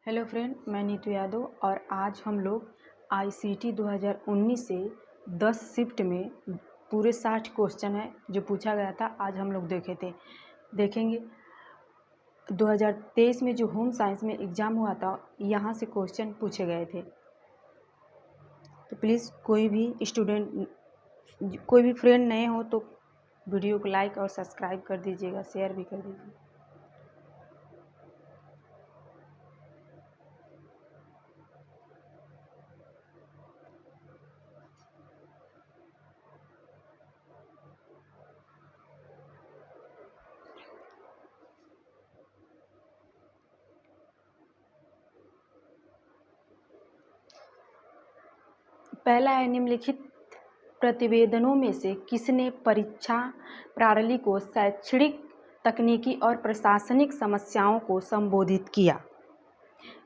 Hello friend, मैं नीतू यादव और आज हम लोग आईसीटी 2019 से 10 शिफ्ट में पूरे 60 क्वेश्चन है जो पूछा गया था। आज हम लोग देखेंगे 2023 में जो होम साइंस में एग्ज़ाम हुआ था, यहाँ से क्वेश्चन पूछे गए थे। तो प्लीज़ कोई भी फ्रेंड नए हो तो वीडियो को लाइक और सब्सक्राइब कर दीजिएगा, शेयर भी कर दीजिए। पहला है, निम्नलिखित प्रतिवेदनों में से किसने परीक्षा प्रणाली को शैक्षणिक, तकनीकी और प्रशासनिक समस्याओं को संबोधित किया?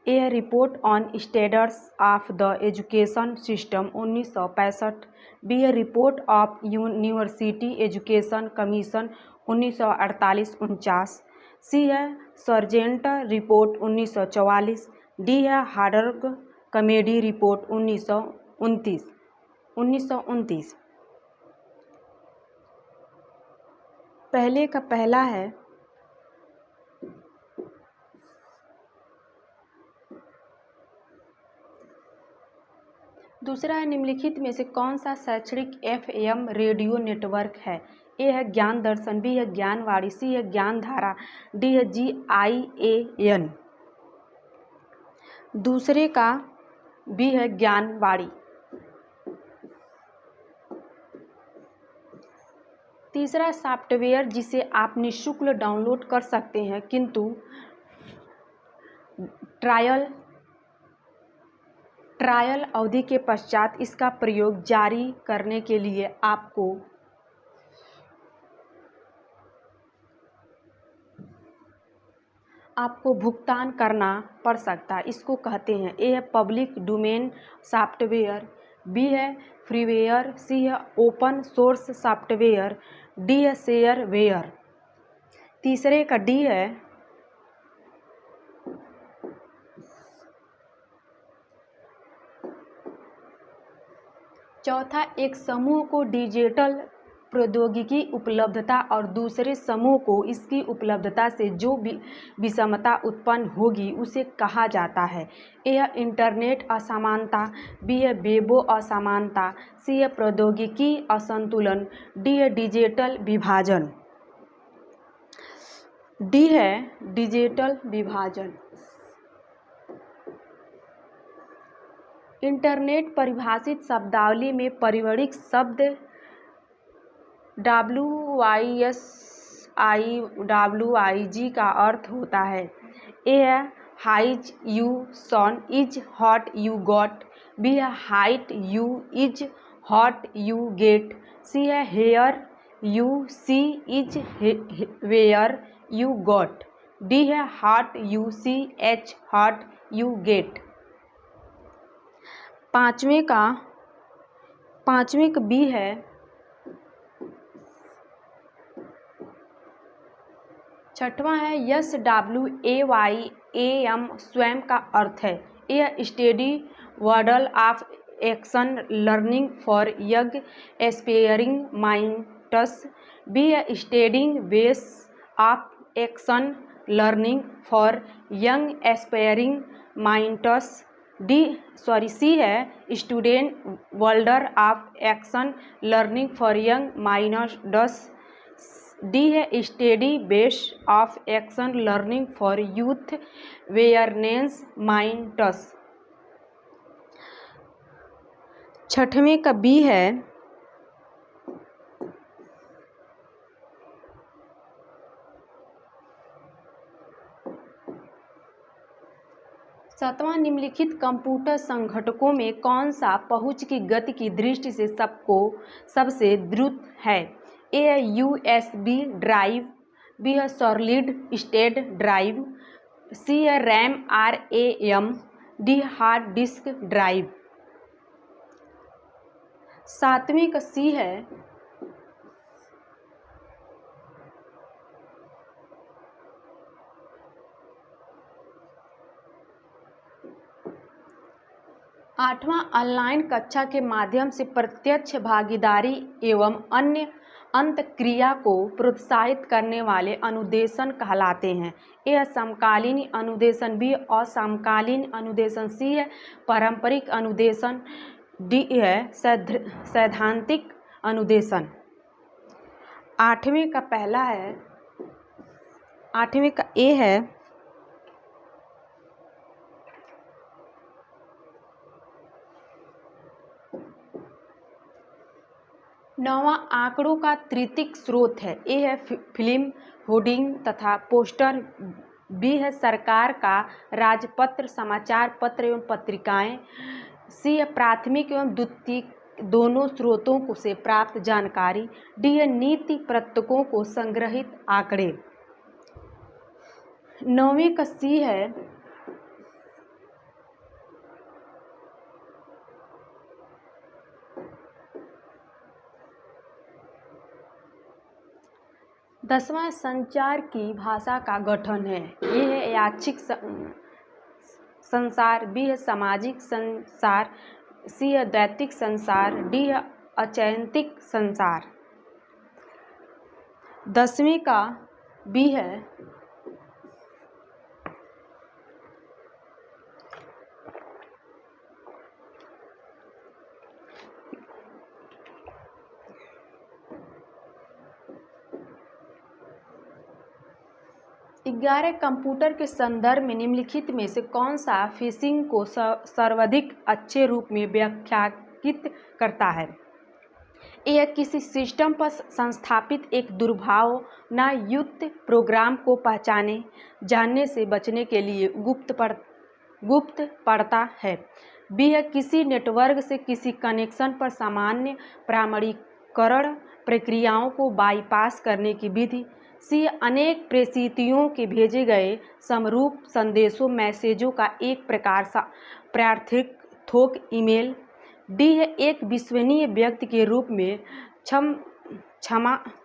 A report on standards of the education system 1965। B है report of university education commission 1948-49। C है सर्जेंट रिपोर्ट 1944। डी है हार्डर्ग कमेटी रिपोर्ट 1929। पहले का पहला है, दूसरा है, निम्नलिखित में से कौन सा शैक्षणिक एफएम रेडियो नेटवर्क है? ए है ज्ञान दर्शन, बी है ज्ञानवाणी, सी है ज्ञान धारा, डी है GIAN। दूसरे का बी है ज्ञानवाणी। तीसरा सॉफ्टवेयर जिसे आप निःशुल्क डाउनलोड कर सकते हैं, किंतु ट्रायल अवधि के पश्चात इसका प्रयोग जारी करने के लिए आपको भुगतान करना पड़ सकता है। इसको कहते हैं, ए है पब्लिक डोमेन सॉफ्टवेयर, बी है फ्रीवेयर, सी है ओपन सोर्स सॉफ्टवेयर, डी है शेयरवेयर। तीसरे का डी है। चौथा, एक समूह को डिजिटल प्रौद्योगिकी उपलब्धता और दूसरे समूह को इसकी उपलब्धता से जो विषमता उत्पन्न होगी उसे कहा जाता है। ए है इंटरनेट असमानता, बी है वेबो असमानता, सी है प्रौद्योगिकी असंतुलन, डी है डिजिटल विभाजन। डी है डिजिटल विभाजन। इंटरनेट परिभाषित शब्दावली में परिवर्णित शब्द WISI का अर्थ होता है। ए है his you sown is what you got, B है height you is what you get, C है here you see is where you got, D है what you see is what you get. पांचवें का B है छठवां है SWAYAM स्वयं का अर्थ है। A study model of action learning for young aspiring minds, B है studying base of action learning for young aspiring minds, C है student world of action learning for young minds, D है study base of action learning for youth awareness minds. छठवें का B है सातवां, निम्नलिखित computer संगठकों में कौन सा पहुंच की गति की दृष्टि से सबसे द्रुत है? ए है USB ड्राइव, बी है सॉलिड स्टेट ड्राइव, सी है RAM RAM, D hard disk drive. सातवें का सी है 8वां ऑनलाइन कक्षा के माध्यम से प्रत्यक्ष भागीदारी एवं अन्य अंतःक्रिया को प्रोत्साहित करने वाले अनुदेशन कहलाते हैं। यह समकालीन अनुदेशन भी और समकालीन अनुदेशन सी है, पारंपरिक अनुदेशन डी है, सैद्धांतिक अनुदेशन। 8वें का पहला है, 8वें का ए है नौवां आंकड़ों का तृतीयक स्रोत है। ए है फिल्म, होर्डिंग तथा पोस्टर। बी है सरकार का राजपत्र, समाचार पत्र एवं पत्रिकाएं। सी है प्राथमिक एवं द्वितीयक दोनों स्रोतों से प्राप्त जानकारी। डी है नीति प्रत्यकों को संग्रहित आंकड़े। 9वें का सी है दसवां संचार की भाषा का गठन है। ये है यादृच्छिक संसार। बी है सामाजिक संसार। सी है द्वैतिक संसार। डी है अचैतनिक संसार। 10वें का बी है ग्यारह कंप्यूटर के संदर्भ में निम्नलिखित में से कौन सा फिशिंग को सर्वाधिक अच्छे रूप में व्याख्यायित करता है। यह किसी सिस्टम पर संस्थापित एक दुर्भावनायुक्त प्रोग्राम को पहचाने जानने से बचने के लिए गुप्त पड़ता है। बी है किसी नेटवर्क से किसी कनेक्शन पर सामान्य प्रमाणीकरण प्रक्रियाओं को बाईपास करने की विधि। सी अनेक प्रेषितियों के भेजे गए समरूप संदेशों मैसेजों का एक प्रकार सा प्रार्थमिक थोक ईमेल। डी है एक विश्वसनीय व्यक्ति के रूप में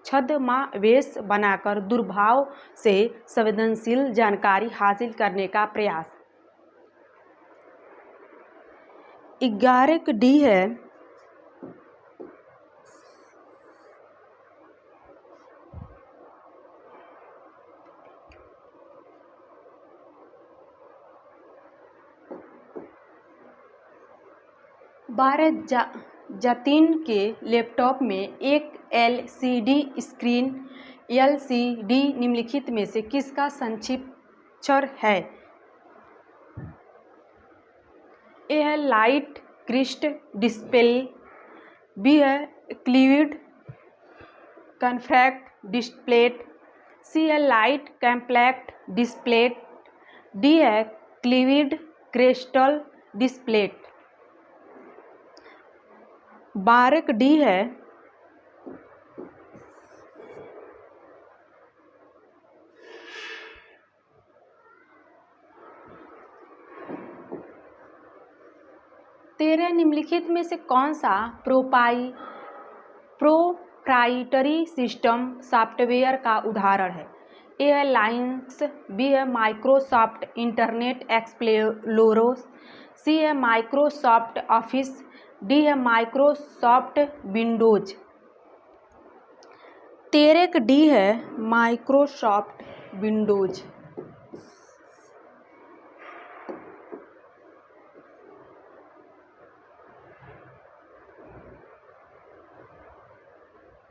छद्मवेश बनाकर दुर्भाव से संवेदनशील जानकारी हासिल करने का प्रयास। 11 का डी है भारत-जातीन के लैपटॉप में एक एलसीडी स्क्रीन। एलसीडी निम्नलिखित में से किसका संक्षिप्त है। ए है लाइट क्रिस्टल डिस्प्ले। बी है क्लीव्ड कॉम्पैक्ट डिस्प्ले। सी है लाइट कॉम्पैक्ट डिस्प्ले। डी है क्लीव्ड क्रिस्टल डिस्प्ले। 12 का डी है तेरह निम्नलिखित में से कौन सा प्रोप्राइटरी सिस्टम सॉफ्टवेयर का उदाहरण है। ए है लाइनक्स। बी है माइक्रोसॉफ्ट इंटरनेट एक्सप्लोरर। सी है माइक्रोसॉफ्ट ऑफिस। डी है माइक्रोसॉफ्ट विंडोज। 13 का डी है माइक्रोसॉफ्ट विंडोज।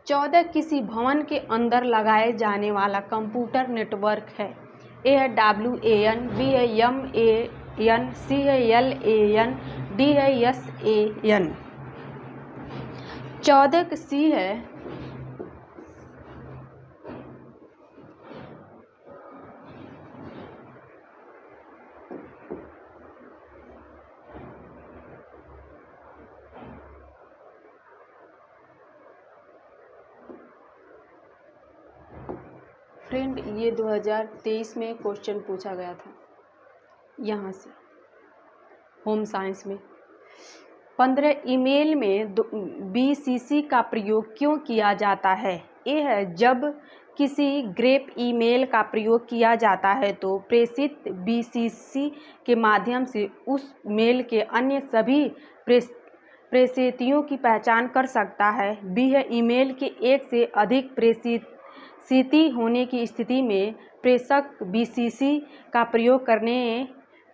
चौदह किसी भवन के अंदर लगाए जाने वाला कंप्यूटर नेटवर्क है। ए है WAN। बी है MAN। सी है LAN। डी है SAN। 14 का सी है फ्रेंड, ये 2023 में क्वेश्चन पूछा गया था यहाँ से होम साइंस में। 15 ईमेल में BCC का प्रयोग क्यों किया जाता है। ए है जब किसी ग्रेप ईमेल का प्रयोग किया जाता है तो प्रेषित बीसीसी के माध्यम से उस मेल के अन्य सभी प्रेषितियों की पहचान कर सकता है। बी है ईमेल के एक से अधिक प्रेषिती होने की स्थिति में प्रेषक बीसीसी का प्रयोग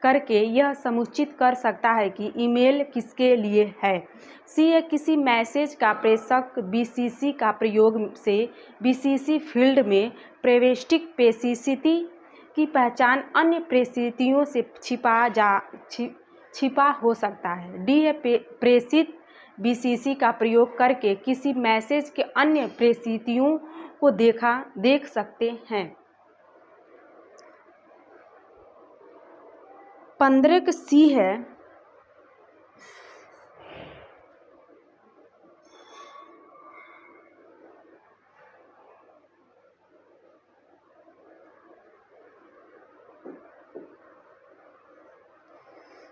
करके यह समुचित कर सकता है कि ईमेल किसके लिए है। सी है किसी मैसेज का प्रेषक बीसीसी का प्रयोग से बीसीसी फील्ड में प्रविष्टि प्रेषिती की पहचान अन्य प्रेषितियों से छिपा हो सकता है। डी है प्रेषित बीसीसी का प्रयोग करके किसी मैसेज के अन्य प्रेषितियों को देख सकते हैं। 15 का सी है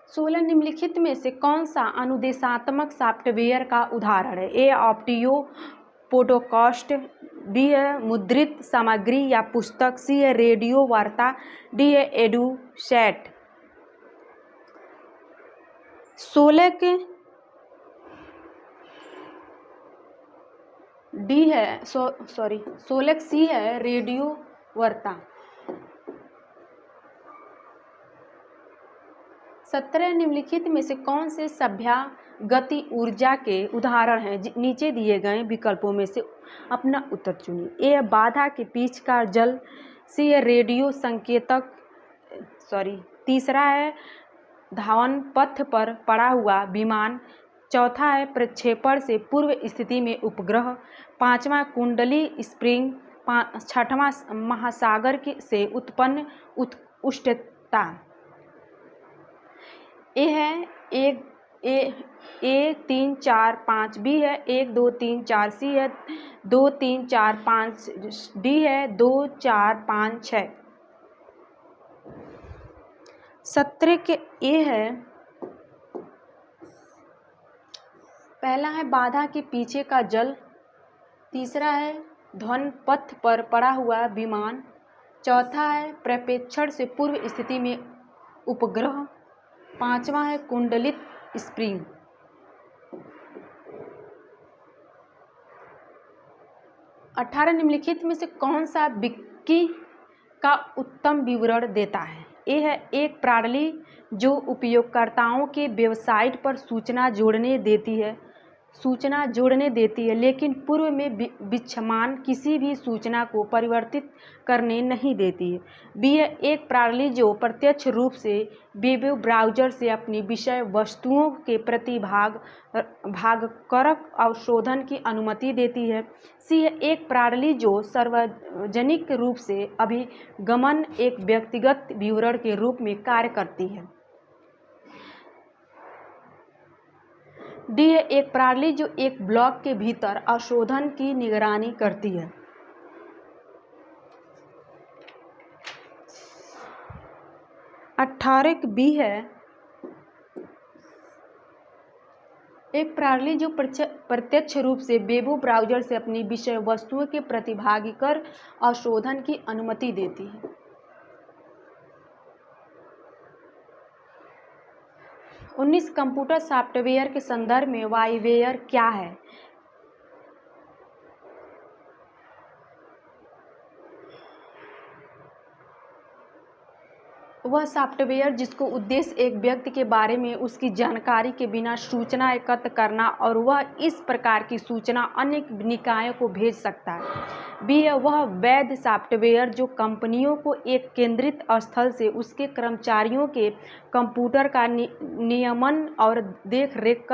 सोलह निम्नलिखित में से कौन सा अनुदेशात्मक सॉफ्टवेयर का उदाहरण है। ए ऑडियो पॉडकास्ट, बी है मुद्रित सामग्री या पुस्तक, सी है रेडियो वार्ता, डी है एडुसेट। 16 के डी है 16 सी है रेडियो वार्ता। 17 निम्नलिखित में से कौन से सभ्यागति ऊर्जा के उदाहरण हैं। नीचे दिए गए विकल्पों में से अपना उत्तर चुनिए। ए बाधा के बीच का जल, सी है रेडियो संकेतक, तीसरा है धावन पथ पर पड़ा हुआ विमान, चौथा है प्रक्षेपण से पूर्व स्थिति में उपग्रह, पांचवा कुंडली स्प्रिंग, छठवां महासागर से उत्पन्न उष्णता। ए है 3 4 5, बी है 1 2 3 4, सी है 2 3 4 5, डी है 2 4 5 6। 17 के ए है पहला है बाधा के पीछे का जल, तीसरा है ध्वन पथ पर पड़ा हुआ विमान, चौथा है प्रक्षेपण से पूर्व स्थिति में उपग्रह, पांचवा है कुंडलित स्प्रिंग। 18 निम्नलिखित में से कौन सा विकी का उत्तम विवरण देता है। ए है एक प्रणाली जो उपयोगकर्ताओं के वेबसाइट पर सूचना जोड़ने देती है लेकिन पूर्व में विद्यमान किसी भी सूचना को परिवर्तित करने नहीं देती है। बी है एक प्रणाली जो प्रत्यक्ष रूप से वेब ब्राउज़र से अपनी विषय वस्तुओं के प्रति भागकारक अवशोधन की अनुमति देती है। सी है एक प्रणाली जो सार्वजनिक रूप से अभिगमन एक व्यक्तिगत विवरण के रूप में कार्य करती है। डी है एक प्रणाली जो एक ब्लॉक के भीतर अवशोधन की निगरानी करती है। अठारह बी है एक प्रणाली जो प्रत्यक्ष रूप से वेब ब्राउज़र से अपनी विषय वस्तुओं के प्रति भागीकर अवशोधन की अनुमति देती है। 19 कंप्यूटर सॉफ्टवेयर के संदर्भ में वाईवेयर क्या है। वह सॉफ्टवेयर जिसको उद्देश्य एक व्यक्ति के बारे में उसकी जानकारी के बिना सूचना एकत्र करना और वह इस प्रकार की सूचना अन्य निकायों को भेज सकता है। बी है वह वैध सॉफ्टवेयर जो कंपनियों को एक केंद्रित स्थल से उसके कर्मचारियों के कंप्यूटर का नियमन और देखरेख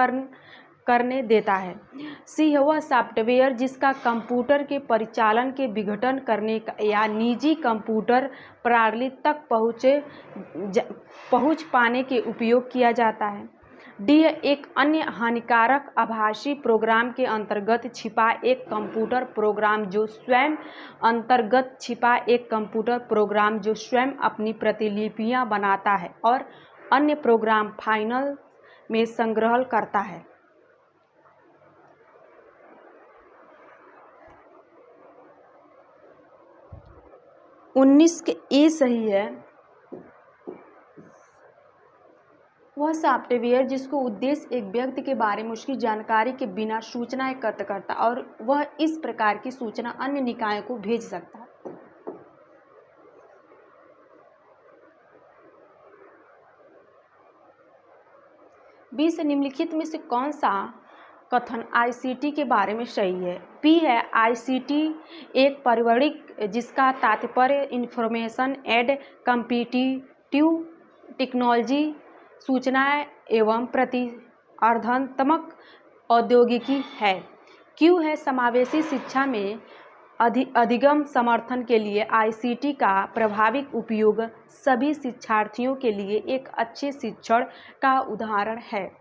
करने देता है। सी है वह सॉफ्टवेयर जिसका कंप्यूटर के परिचालन के विघटन करने या निजी कंप्यूटर प्रणाली तक पहुंच पाने के उपयोग किया जाता है। डी है एक अन्य हानिकारक आभासी प्रोग्राम के अंतर्गत छिपा एक कंप्यूटर प्रोग्राम जो स्वयं अपनी प्रतिलिपियां बनाता है और अन्य प्रोग्राम फाइल में संग्रह करता है। 19 के ए सही है। वह सॉफ्टवेयर जिसको उद्देश्य एक व्यक्ति के बारे में उसकी जानकारी के बिना सूचना एकत्र करता और वह इस प्रकार की सूचना अन्य निकायों को भेज सकता है। बी से निम्नलिखित में से कौन सा कथन आईसीटी के बारे में सही है? पी है आईसीटी एक परिवर्तित जिसका तात्पर्य इंफॉर्मेशन एंड कॉम्पिटिटिव टेक्नोलॉजी सूचना एवं प्रतिस्पर्धात्मक औद्योगिकी है। क्यू है समावेशी शिक्षा में अधिगम समर्थन के लिए आईसीटी का प्रभावी उपयोग सभी शिक्षार्थियों के लिए एक अच्छे शिक्षण का उदाहरण है।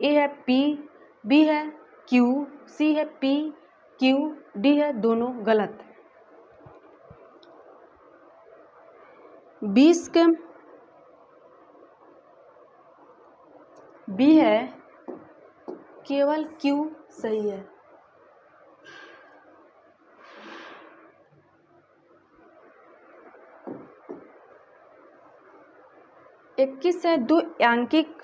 ए है पी, बी है क्यू, सी है पी क्यू, डी है दोनों गलत। 20 के बी है केवल क्यू सही है। 21 है द्विआंकिक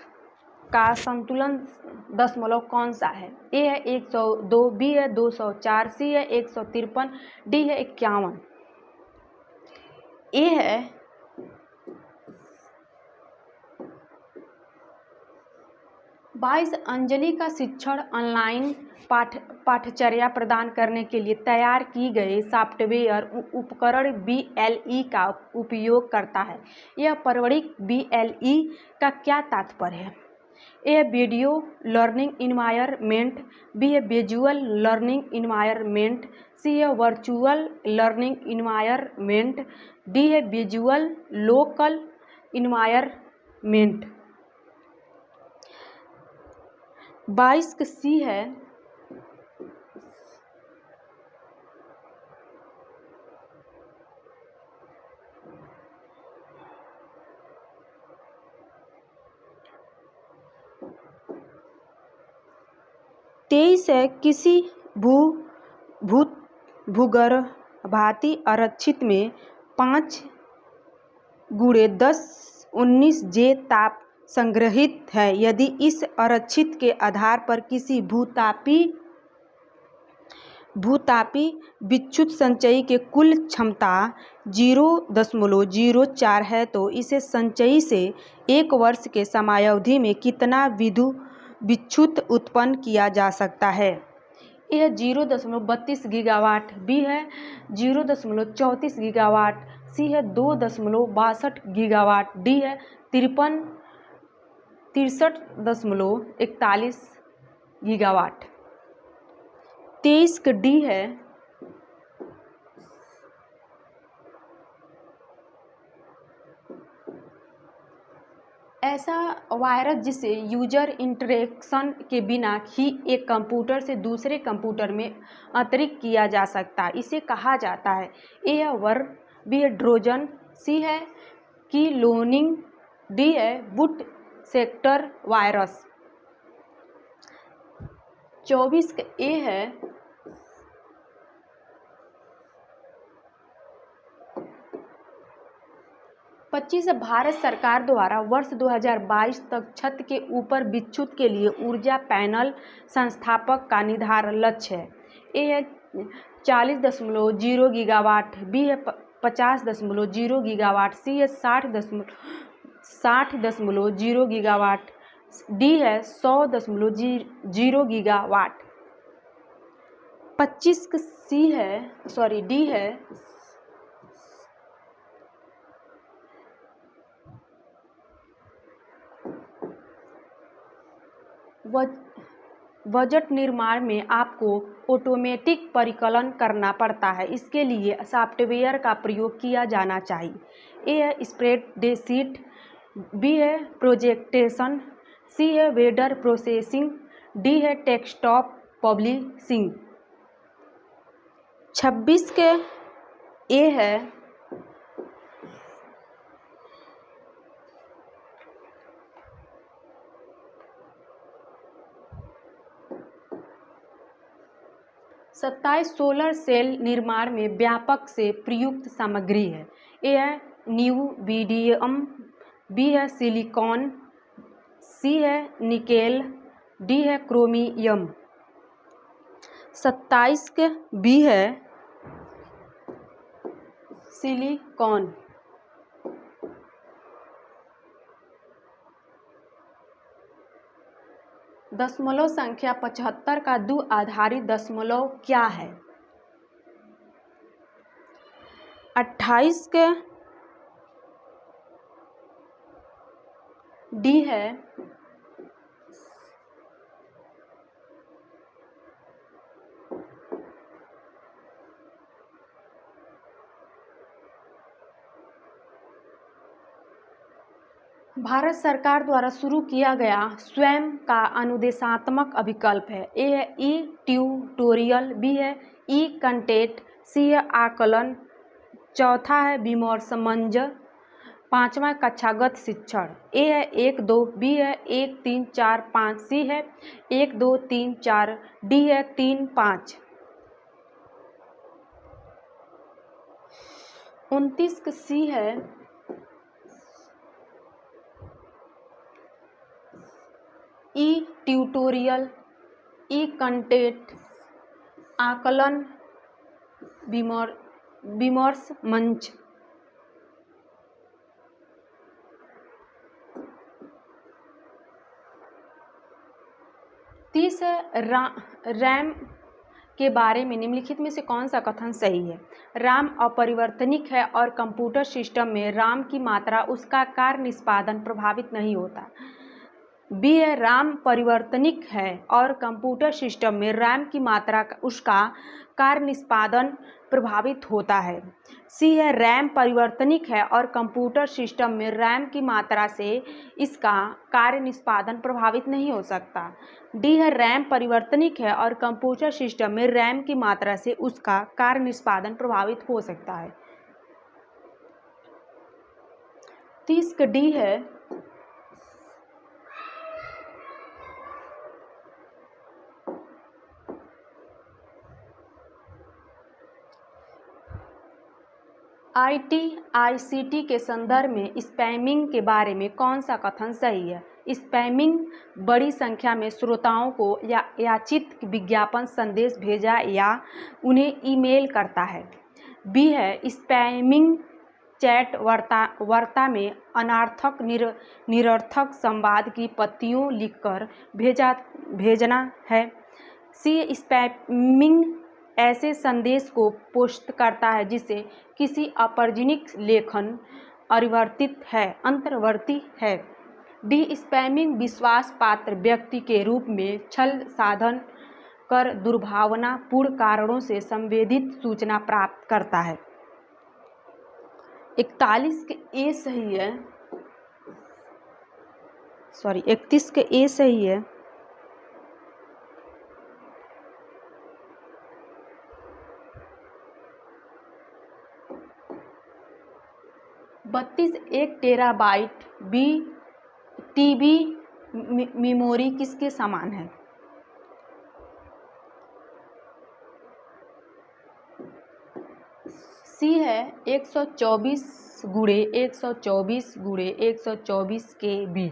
का संतुलन दशमलव कौन सा है? ए है 102, बी है 204, सी है 153, डी है 51। ए है 22 अंजलि का शिक्षण ऑनलाइन पाठ्यचर्या प्रदान करने के लिए तैयार की गई सॉफ्टवेयर उपकरण BLE का उपयोग करता है। यह परिवर्तित BLE का क्या तात्पर्य है? ए वीडियो लर्निंग इन्वायरमेंट, बी है विजुअल लर्निंग इन्वायरमेंट, सी है वर्चुअल लर्निंग इन्वायरमेंट, डी है विजुअल लोकल इन्वायरमेंट। 22 का सी है। तेईस है किसी भूगर्भस्थ आरक्षित में 5x10⁻19 जे ताप संग्रहित है। यदि इस आरक्षित के आधार पर किसी भूतापी विद्युत संचयी के कुल क्षमता 0.04 है तो इसे संचयी से 1 वर्ष के समयावधि में कितना विद्युत उत्पन्न किया जा सकता है? ए है 0.32 गीगावाट, बी है 0.34 गीगावाट, सी है 2.62 गीगावाट, डी है 63.41 गीगावाट। 23 का डी है। ऐसा वायरस जिसे यूजर इंटरेक्शन के बिना ही एक कंप्यूटर से दूसरे कंप्यूटर में अंतरित किया जा सकता है, इसे कहा जाता है? ए है वर्म, बी है ट्रोजन, सी है क्लोनिंग, डी है बूट सेक्टर वायरस। 24 का ए है। पच्चीस भारत सरकार द्वारा वर्ष 2022 तक छत के ऊपर विद्युत के लिए ऊर्जा पैनल संस्थापक का निर्धारित लक्ष्य है। ए है 40.0 गीगावाट, बी है 50.0 गीगावाट, सी है 60.0 गीगावाट, डी है 100.0 गीगावाट। 25 का सी है, सॉरी डी है। बजट निर्माण में आपको ऑटोमेटिक परिकलन करना पड़ता है, इसके लिए सॉफ्टवेयर का प्रयोग किया जाना चाहिए। ए है स्प्रेडशीट, बी है प्रोजेक्टेशन, सी है वेडर प्रोसेसिंग, डी है डेस्कटॉप पब्लिशिंग। 26 के ए है। सोलर सेल निर्माण में व्यापक से प्रयुक्त सामग्री है। ए है न्यूबिडियम, बी है सिलिकॉन, सी है निकेल, डी है क्रोमियम। 27 के बी है सिलिकॉन। दशमलव संख्या 75 का द्विआधारी दशमलव क्या है? 28 के डी है भारत सरकार द्वारा शुरू किया गया स्वयं का अनुदेशात्मक अभिकल्प है। ए है ई ट्यूटोरियल, बी है ई कंटेंट, सी है आकलन, चौथा है विमर्शमंच, पांचवा कक्षागत शिक्षण। ए है 1 2, बी है 1 3 4 5, सी है 1 2 3 4, डी है 3 5। 29 का सी है ई ट्यूटोरियल, ई कंटेंट, आकलन, विमर्श मंच। तीस है रैम के बारे में निम्नलिखित में से कौन सा कथन सही है? राम अपरिवर्तनिक है और कंप्यूटर सिस्टम में राम की मात्रा उसका कार्य निष्पादन प्रभावित नहीं होता। बी है राम परिवर्तनिक है और कंप्यूटर सिस्टम में रैम की मात्रा उसका कार्य निष्पादन प्रभावित होता है। सी है रैम परिवर्तनिक है और कंप्यूटर सिस्टम में रैम की मात्रा से इसका कार्य निष्पादन प्रभावित नहीं हो सकता। डी है रैम परिवर्तनिक है और कंप्यूटर सिस्टम में रैम की मात्रा से उसका कार्य निष्पादन प्रभावित हो सकता है। 30 का डी है ICT के संदर्भ में स्पैमिंग के बारे में कौन सा कथन सही है? स्पैमिंग बड़ी संख्या में श्रोताओं को याचित विज्ञापन संदेश भेजा या उन्हें ईमेल करता है। बी है स्पैमिंग चैट वार्ता में अनार्थक निरर्थक संवाद की पत्तियों लिखकर भेजना है। सी स्पैमिंग ऐसे संदेश को पोस्ट करता है जिसे किसी अपरिचित लेखन अंतर्वर्ती है। डी स्पैमिंग विश्वास पात्र व्यक्ति के रूप में छल साधन कर दुर्भावनापूर्ण कारणों से संवेदित सूचना प्राप्त करता है। 31 के ए सही है, 31 के ए सही है। 32 1 टेराबाइट टीबी मेमोरी किसके समान है? सी है 124 गुणे 124 गुणे 124 KB।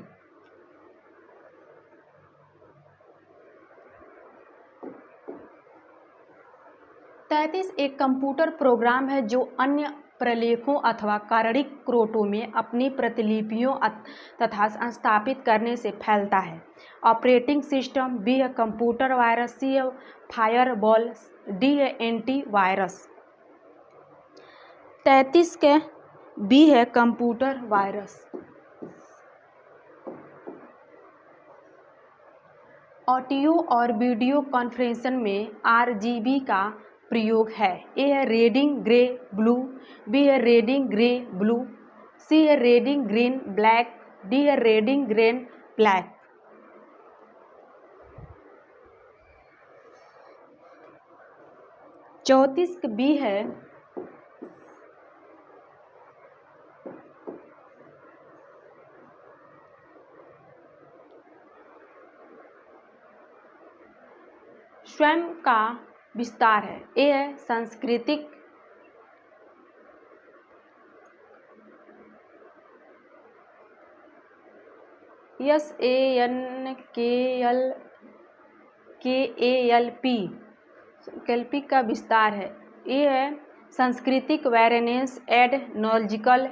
33 एक कंप्यूटर प्रोग्राम है जो अन्य प्रलेखों अथवा कारणिक क्रोटों में अपनी प्रतिलिपियों तथा संस्थापित करने से फैलता है। ऑपरेटिंग सिस्टम, बी है कंप्यूटर वायरस, सी है फायरवॉल, डी है एंटीवायरस। 33 के बी है कंप्यूटर वायरस। ऑडियो और वीडियो कॉन्फ्रेंसिंग में RGB का प्रयोग है। ए है रेडिंग ग्रे ब्लू, बी है रेडिंग ग्रे ब्लू, सी है रेडिंग ग्रीन ब्लैक, डी है रेडिंग ग्रीन ब्लैक। 34 का बी है स्वयं का विस्तार है। ए है सांस्कृतिक SANKLP कैल्पी का विस्तार है। ए है सांस्कृतिक variance and knowledgical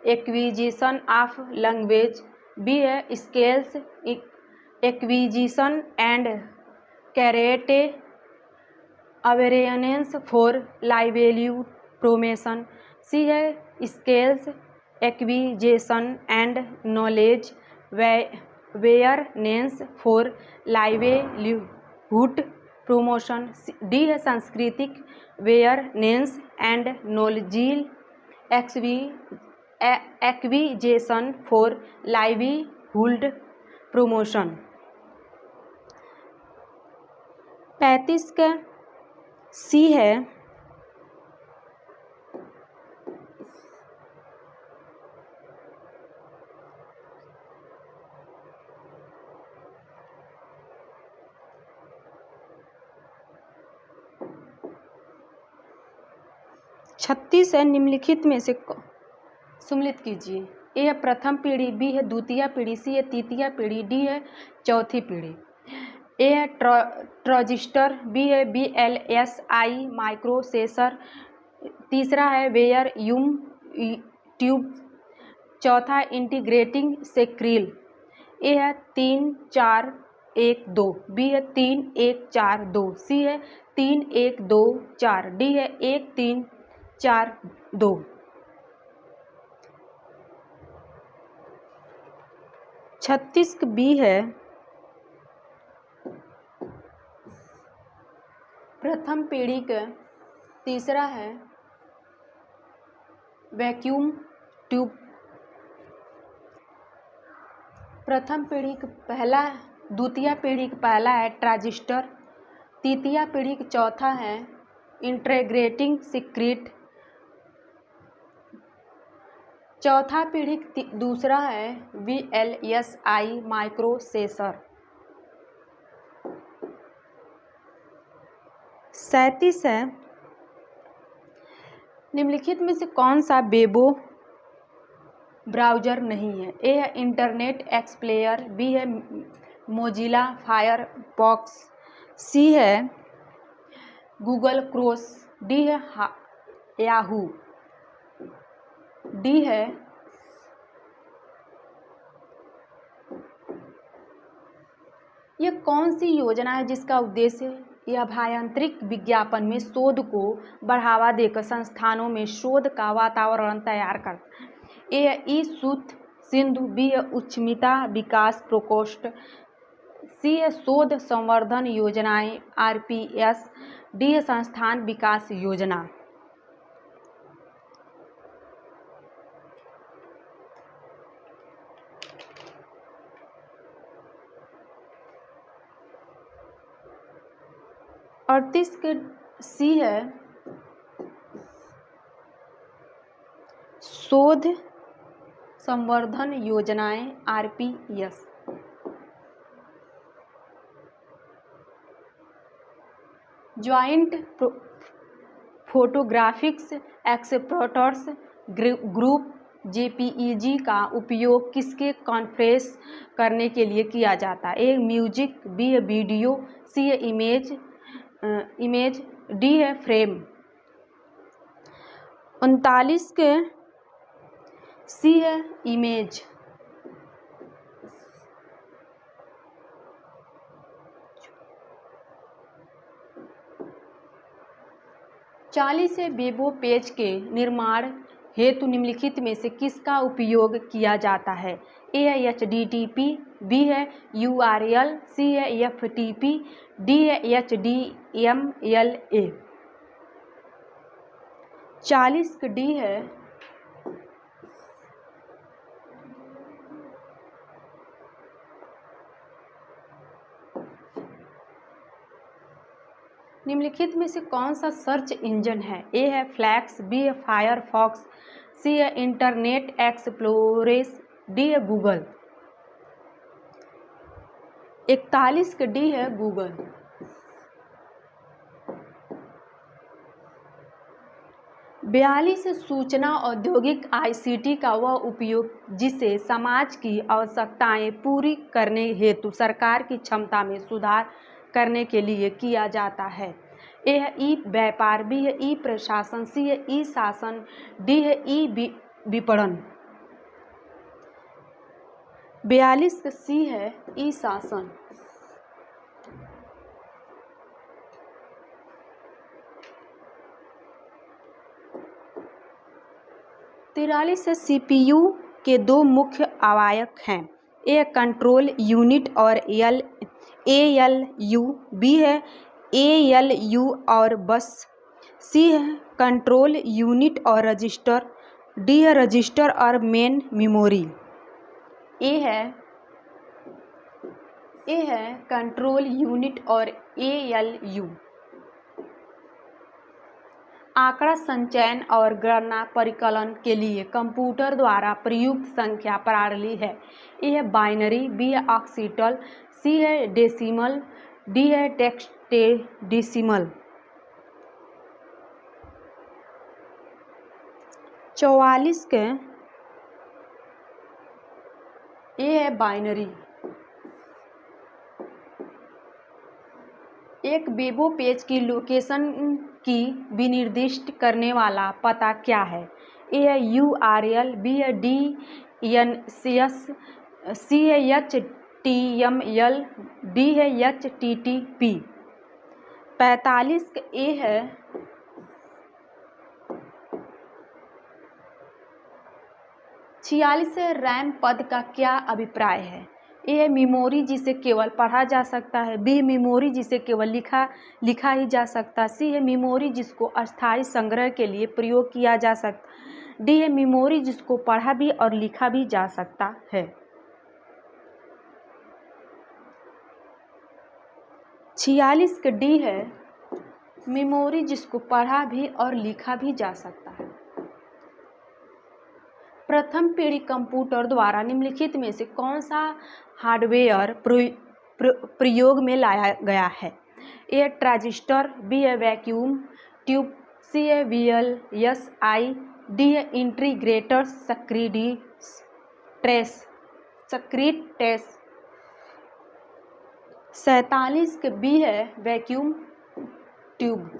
acquisition of language. B है skills acquisition and career awareness for livelihood promotion. C है skills acquisition and knowledge awareness for livelihood promotion. D है सांस्कृतिक awareness and knowledge acquisition for livelihood promotion. 35 का सी है छत्तीस है निम्नलिखित में से सम्मिलित कीजिए। ए है प्रथम पीढ़ी, बी है द्वितीय पीढ़ी, सी है तृतीय पीढ़ी, डी है चौथी पीढ़ी। ए है ट्रांजिस्टर, बी है VLSI माइक्रोप्रोसेसर, तीसरा है वेयर यूम ट्यूब, चौथा इंटीग्रेटिंग सर्किट। ए है 3 4 1 2, बी है 3 1 4 2, सी है 3 1 2 4, डी है 1 3 4 2। छत्तीस बी है प्रथम पीढ़ी का, तीसरा है वैक्यूम ट्यूब। प्रथम पीढ़ी का पहला, द्वितीय पीढ़ी का पहला है ट्रांजिस्टर, तृतीय पीढ़ी का चौथा है इंटीग्रेटिंग सर्किट, चौथा पीढ़ी का दूसरा है VLSI माइक्रोप्रोसेसर। 37 है निम्नलिखित में से कौन सा वेबो ब्राउज़र नहीं है। ए है इंटरनेट एक्सप्लोरर, बी है मोजिला फायरफॉक्स, सी है गूगल क्रोम, डी है याहू, डी है यह कौन सी योजना है जिसका उद्देश्य यह अभ्यंतरिक विज्ञापन में शोध को बढ़ावा देकर संस्थानों में शोध का वातावरण तैयार करता है। ए है ई सूत सिंधु, बी है उद्यमिता विकास प्रकोष्ठ, सी है शोध संवर्धन योजनाएं RPS, डी है संस्थान विकास योजना। अड़तीस के सी है शोध संवर्धन योजनाएं RPS। Joint photographics experts group JPEG का उपयोग किसके कॉन्फ्रेंस करने के लिए किया जाता है। ए म्यूजिक, बी है वीडियो, सी है इमेज, डी है फ्रेम। 39 के सी है इमेज। चालीस है वेबो पेज के निर्माण हेतु निम्नलिखित में से किसका उपयोग किया जाता है। ए है HTTP, बी है URL, सी है FTP, डी है HTML। 40 का डी है निम्नलिखित में से कौन सा सर्च इंजन है। ए है फ्लैक्स, बी है फायरफॉक्स, सी है इंटरनेट एक्सप्लोरर, डी है गूगल। 41 का डी है गूगल। 42 सूचना औद्योगिक ICT का वह उपयोग जिसे समाज की आवश्यकताएं पूरी करने हेतु सरकार की क्षमता में सुधार करने के लिए किया जाता है। ए है ई व्यापार, बी है ई प्रशासन, सी है ई शासन, डी है ई विपणन। 42 सी है ई शासन। 43 से CPU के दो मुख्य अवयव हैं, ए कंट्रोल यूनिट और ALU, बी है ALU और बस, सी है कंट्रोल यूनिट और रजिस्टर, डी है रजिस्टर और मेन मेमोरी। ए है कंट्रोल यूनिट और ALU। आंकड़ा संचयन और गणना परिकलन के लिए कंप्यूटर द्वारा प्रयुक्त संख्या प्रणाली है। ए है बाइनरी, बी है ऑक्सीटल, सी है डेसिमल, डी है हेक्साडेसिमल। 44 के ए है बाइनरी। एक वेब पेज की लोकेशन की विनिर्दिष्ट करने वाला पता क्या है? ए है URL, बी है DNS, सी है HTML, डी है HTTP। 45 ए है से रैम पद का क्या अभिप्राय है? ए है मेमोरी जिसे केवल पढ़ा जा सकता है, बी मेमोरी जिसे केवल लिखा ही जा सकता है, सी है मेमोरी जिसको अस्थायी संग्रह के लिए प्रयोग किया जा सकता, डी है मेमोरी जिसको पढ़ा भी और लिखा भी जा सकता है। 46 का डी है मेमोरी जिसको पढ़ा भी और लिखा भी जा सकता है। प्रथम पीढ़ी कंप्यूटर द्वारा निम्नलिखित में से कौन सा हार्डवेयर प्रयोग में लाया गया है? ए ट्रांजिस्टर, बी है वैक्यूम ट्यूब, सी है VLSI, डी है इंटीग्रेटेड सर्किट ट्रेस। 47 के बी है वैक्यूम ट्यूब।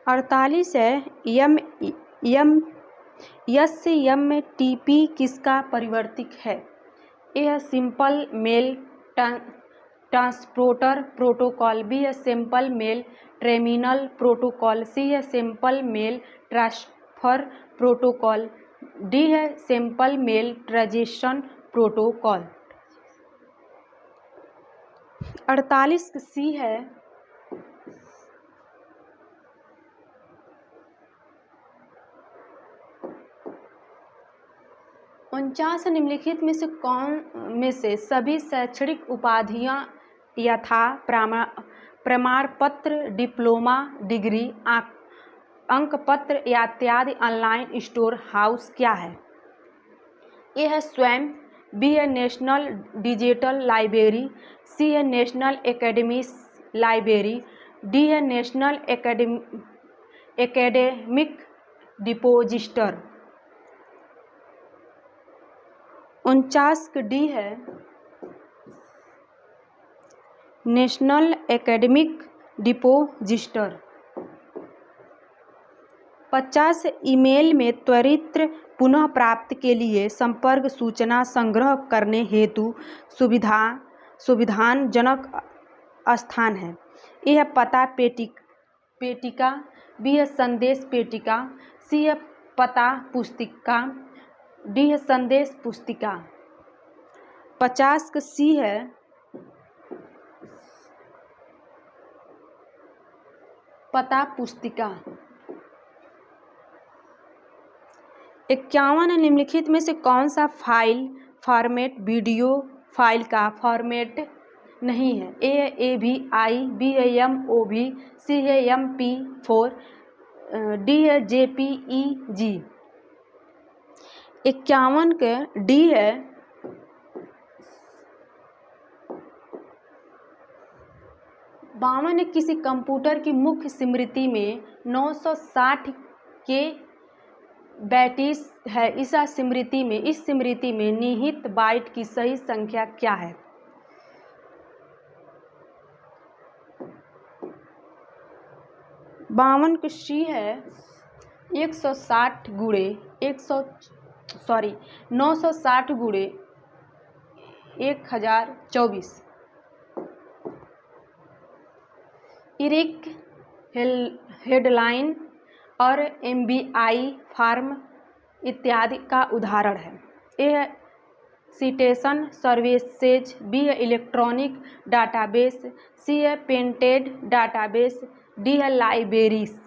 48 है SMTP किसका परिवर्तिक है? ए है simple mail transporter protocol, B है simple mail terminal protocol, C है simple mail transfer protocol, D है simple mail transition protocol. 48 C है उनचास निम्नलिखित में से कौन में से सभी शैक्षणिक उपाधियां यथा प्रमाण पत्र, डिप्लोमा, डिग्री, अंक पत्र इत्यादि ऑनलाइन स्टोर हाउस क्या है? ए है स्वयं, बी है नेशनल डिजिटल लाइब्रेरी, सी है नेशनल एकेडमिक लाइब्रेरी, डी है नेशनल एकेडमिक डिपोजिटर। 49 डी है नेशनल एकेडमिक डिपोजिटर। 50 ईमेल में त्वरित पुनः प्राप्ति के लिए संपर्क सूचना संग्रह करने हेतु सुविधाजनक स्थान है। ए है पता पेटिका, बी है संदेश पेटिका, सी है पता पुस्तिका, डी है संदेश पुस्तिका। 50 का सी है पता पुस्तिका। 51 निम्नलिखित में से कौन सा फाइल फॉर्मेट वीडियो फाइल का फॉर्मेट नहीं है। ए है AVI, बी है MOV, सी है MP4, डी है JPEG। 51 के डी है बावन किसी कंप्यूटर की मुख्य स्मृति में 960 के बाइट्स है। इस स्मृति में निहित बाइट की सही संख्या क्या है? बावन की सी है 960 गुणे 1024। इरिक हेडलाइन और MBI फार्म इत्यादि का उदाहरण है। ए है सिटेशन सर्विसेज, बी है इलेक्ट्रॉनिक डाटाबेस, सी है पेंटेड डाटाबेस, डी है लाइब्रेरीज।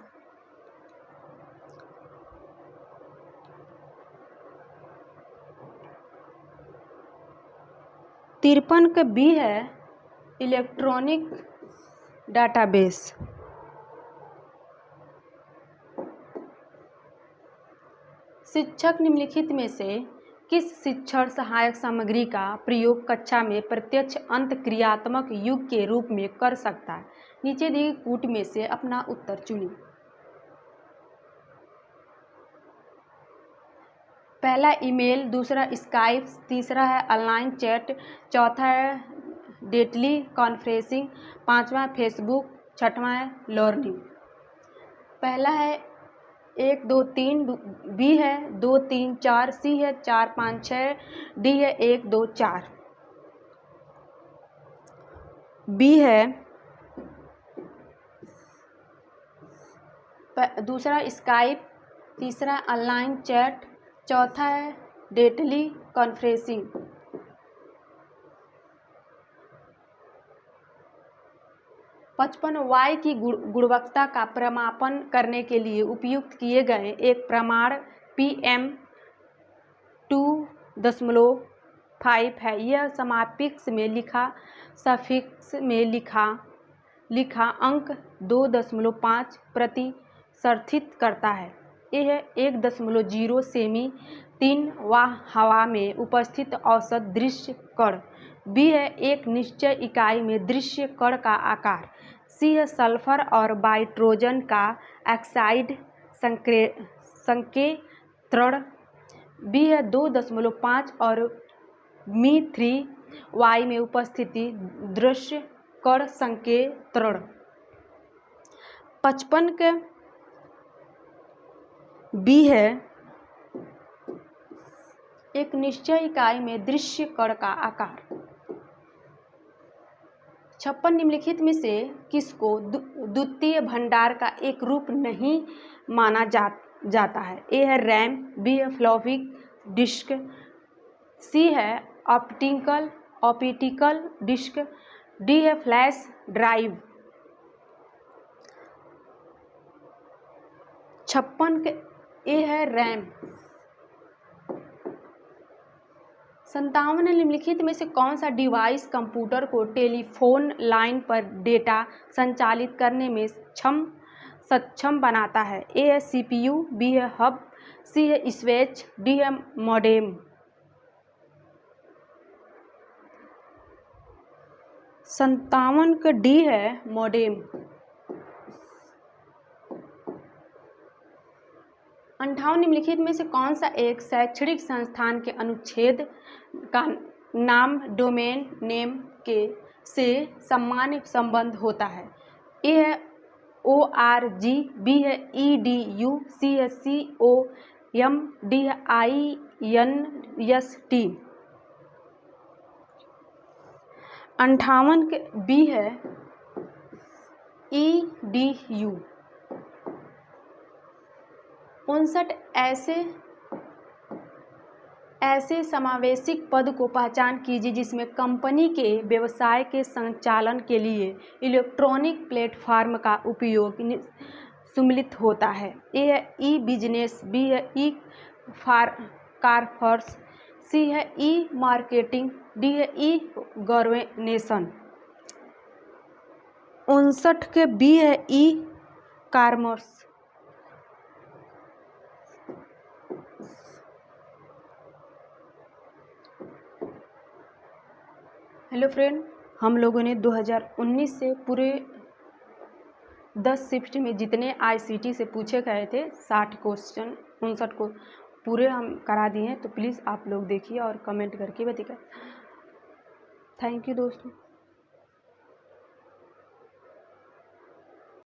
तिरपन के बी है इलेक्ट्रॉनिक डाटाबेस। शिक्षक निम्नलिखित में से किस शिक्षण सहायक सामग्री का प्रयोग कक्षा में प्रत्यक्ष अंतःक्रियात्मक युग के रूप में कर सकता है? नीचे दी कूट में से अपना उत्तर चुनिए। पहला ईमेल, दूसरा स्काइप, तीसरा है ऑनलाइन चैट, चौथा है डेली कॉन्फ्रेंसिंग, पांचवा फेसबुक, छठवां है लर्निंग। पहला है 1 2 3, बी है 2 3 4, सी है 4 5 6, डी है 1 2 4। बी है दूसरा स्काइप, तीसरा ऑनलाइन चैट, चौथा है डेली कॉन्फ्रेंसिंग। Y की गुणवत्ता का प्रमापन करने के लिए उपयुक्त किए गए एक प्रमाण PM 2.5 है। यह समापिक्स में लिखा सफिक्स में लिखा अंक 2.5 प्रतिशर्थित करता है। यह 1.0 सेमी 3 हवा में उपस्थित औसत दृश्य कण। बी है एक निश्चय इकाई में दृश्य कण का आकार। सी है सल्फर और नाइट्रोजन का ऑक्साइड संकेत्रण। बी है 2.5 और Mi3 में उपस्थिति दृश्य कण संकेत्रण। 55 के बी है एक निश्चय इकाई में दृश्य कण का आकार। 56 निम्नलिखित में से किसको द्वितीय भंडार का एक रूप नहीं माना जाता है? ए है रैम, बी है फ्लॉपी डिस्क, सी है ऑप्टिकल डिस्क, डी है फ्लैश ड्राइव। 56 के ए है रैम। 57 निम्नलिखित में से कौन सा डिवाइस कंप्यूटर को टेलीफोन लाइन पर डेटा संचालित करने में सक्षम बनाता है? ए है CPU, बी है हब, सी है स्विच, डी है मॉडेम। 57 का डी है मॉडेम। 58 निम्नलिखित में से कौन सा एक शैक्षणिक संस्थान के अनुच्छेद का नाम डोमेन नेम के से सामान्य संबंध होता है? ए है ORG, बी है EDU, सी है COM, डी है INST। 58 के बी है EDU। 59 ऐसे समावेशिक पद को पहचान कीजिए जिसमें कंपनी के व्यवसाय के संचालन के लिए इलेक्ट्रॉनिक प्लेटफॉर्म का उपयोग सम्मिलित होता है। ए है E-बिजनेस, बी है E-कॉमर्स, सी है E-मार्केटिंग, डी है E-गवर्नेंस। 59 के बी है ई कॉमर्स। हेलो फ्रेंड, हम लोगों ने 2019 से पूरे 10 शिफ्ट में जितने आईसीटी से पूछे गए थे 60 क्वेश्चन 59 को पूरे हम करा दिए हैं। तो प्लीज़ आप लोग देखिए और कमेंट करके बताइए। थैंक यू दोस्तों।